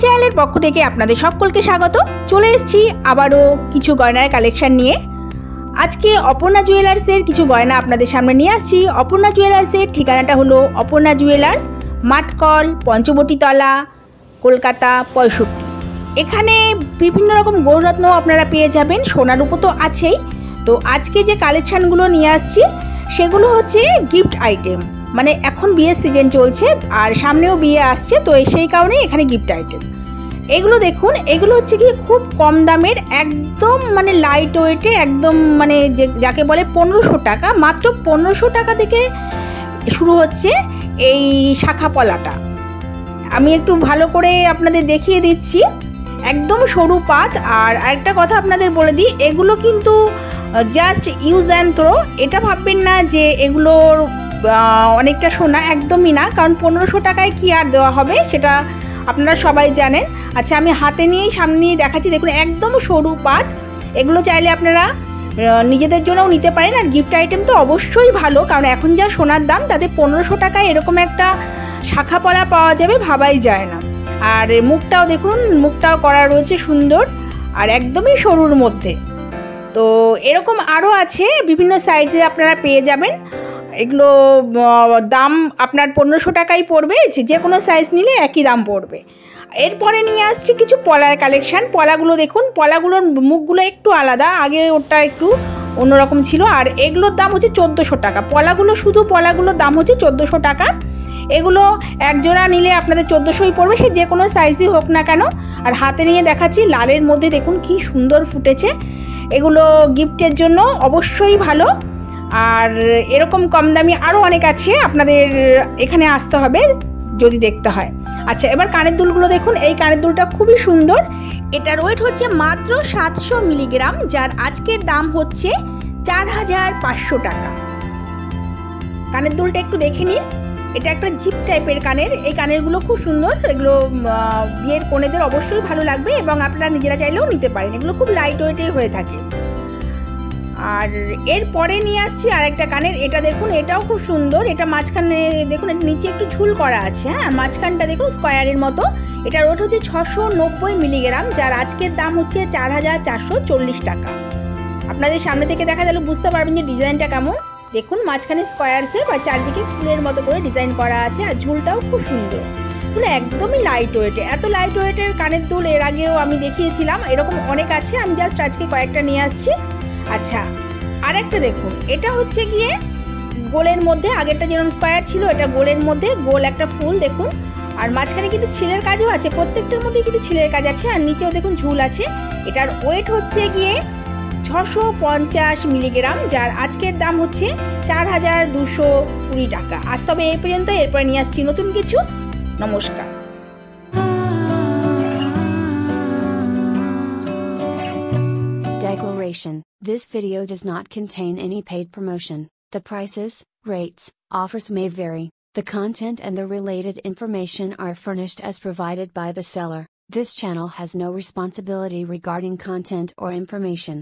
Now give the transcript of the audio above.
চ্যানেলের পক্ষ থেকে আপনাদের সকলকে স্বাগত। চলে এসেছি আবারও কিছু গয়নার কালেকশন নিয়ে। আজকে অপর্ণা জুয়েলার্সের কিছু গয়না আপনাদের সামনে নিয়ে আসছি। অপর্ণা জুয়েলার্সের ঠিকানাটা হলো অপর্ণা জুয়েলার্স, মাঠকল, পঞ্চবটিতলা, কলকাতা 65। এখানে বিভিন্ন রকম গৌররত্ন আপনারা পেয়ে যাবেন, সোনার উপর তো আছেই। তো আজকে যে কালেকশানগুলো নিয়ে আসছি সেগুলো হচ্ছে গিফট আইটেম, মানে এখন বিয়ের সিজন চলছে আর সামনেও বিয়ে আসছে, তো সেই কারণে এখানে গিফট আইটেম। এগুলো দেখুন, এগুলো হচ্ছে কি খুব কম দামের, একদম মানে লাইট ওয়েটে, একদম মানে যাকে বলে 1500 টাকা, মাত্র 1500 টাকা থেকে শুরু হচ্ছে এই শাখা পলাটা। আমি একটু ভালো করে আপনাদের দেখিয়ে দিচ্ছি, একদম সরু পাত। আর আরেকটা কথা আপনাদের বলে দিই, এগুলো কিন্তু জাস্ট ইউজ অ্যান্ড থ্রো, এটা ভাববেন না যে এগুলোর অনেকটা সোনা, একদমই না। কারণ 1500 টাকায় কি আর দেওয়া হবে সেটা আপনারা সবাই জানেন। আচ্ছা, আমি হাতে নিয়েই সামনে নিয়ে দেখাচ্ছি। দেখুন, একদম সরু পাত। এগুলো চাইলে আপনারা নিজেদের জন্যও নিতে পারেন। আর গিফট আইটেম তো অবশ্যই ভালো, কারণ এখন যা সোনার দাম তাতে 1500 টাকায় এরকম একটা শাখা পলা পাওয়া যাবে ভাবাই যায় না। আর মুখটাও দেখুন, মুখটাও করা রয়েছে সুন্দর আর একদমই সরুর মধ্যে। তো এরকম আরও আছে, বিভিন্ন সাইজে আপনারা পেয়ে যাবেন। এগুলো দাম আপনার 1500 টাকাই পড়বে, যে কোনো সাইজ নিলে একই দাম পড়বে। এরপরে নিয়ে আসছি কিছু পলার কালেকশান। পলাগুলো দেখুন, পলাগুলোর মুখগুলো একটু আলাদা, আগে ওটা একটু অন্যরকম ছিল। আর এগুলোর দাম হচ্ছে 1400 টাকা। পলাগুলো, শুধু পলাগুলোর দাম হচ্ছে 1400 টাকা। এগুলো এক জোড়া নিলে আপনাদের 1400ই পড়বে, সে যে কোনো সাইজই হোক না কেন। আর হাতে নিয়ে দেখাচ্ছি, লালের মধ্যে দেখুন কি সুন্দর ফুটেছে। এগুলো গিফটের জন্য অবশ্যই ভালো। আর এরকম কম দামি আরও অনেক আছে, আপনাদের এখানে আসতে হবে যদি দেখতে হয়। আচ্ছা, এবার কানের দুলগুলো দেখুন। এই কানের দুলটা খুবই সুন্দর, এটার ওয়েট হচ্ছে মাত্র 700 মিলিগ্রাম, যার আজকের দাম হচ্ছে 4500 টাকা। কানের দুলটা একটু দেখে নিন, এটা একটা জিপ টাইপের কানের। এই কানেরগুলো খুব সুন্দর, এগুলো বিয়ের কনেদের অবশ্যই ভালো লাগবে এবং আপনারা নিজেরা চাইলেও নিতে পারেন। এগুলো খুব লাইট ওয়েটেই হয়ে থাকে। আর এরপরে নিয়ে আসছি আরেকটা কানের। এটা দেখুন, এটাও খুব সুন্দর। এটা মাঝখানে দেখুন, নিচে একটু ঝুল করা আছে, হ্যাঁ, মাঝখানটা দেখুন স্কোয়ারের মতো। এটার ওয়েট হচ্ছে 690 মিলিগ্রাম, যার আজকের দাম হচ্ছে 4440 টাকা। আপনাদের সামনে থেকে দেখা গেলে বুঝতে পারবেন যে ডিজাইনটা কেমন। দেখুন, মাঝখানে স্কোয়ার শেপ আর চারদিকে ফুলের মতো করে ডিজাইন করা আছে, আর ঝুলটাও খুব সুন্দর। মানে একদমই লাইট ওয়েটে। এত লাইট ওয়েটের কানের দুল এর আগেও আমি দেখিয়েছিলাম, এরকম অনেক আছে, আমি জাস্ট আজকে কয়েকটা নিয়ে আসছি। আচ্ছা, আরেকটা দেখুন, এটা হচ্ছে গিয়ে গোলের মধ্যে, আগেরটা যেরকম স্কোয়ার ছিল, এটা গোলের মধ্যে গোল একটা ফুল দেখুন। আর মাঝখানে কিন্তু ছিলের কাজও আছে, প্রত্যেকটার মধ্যে কিন্তু ছিলের কাজ আছে, আর নিচেও দেখুন ঝুল আছে। এটার ওয়েট হচ্ছে গিয়ে 650 মিলিগ্রাম, যার আজকের দাম হচ্ছে 4220 টাকা। আজ তবে এই পর্যন্ত, এরপরে নিয়ে আসছি নতুন কিছু। নমস্কার। Declaration: This video does not contain any paid promotion. The prices, rates, offers may vary. The content and the related information are furnished as provided by the seller. This channel has no responsibility regarding content or information.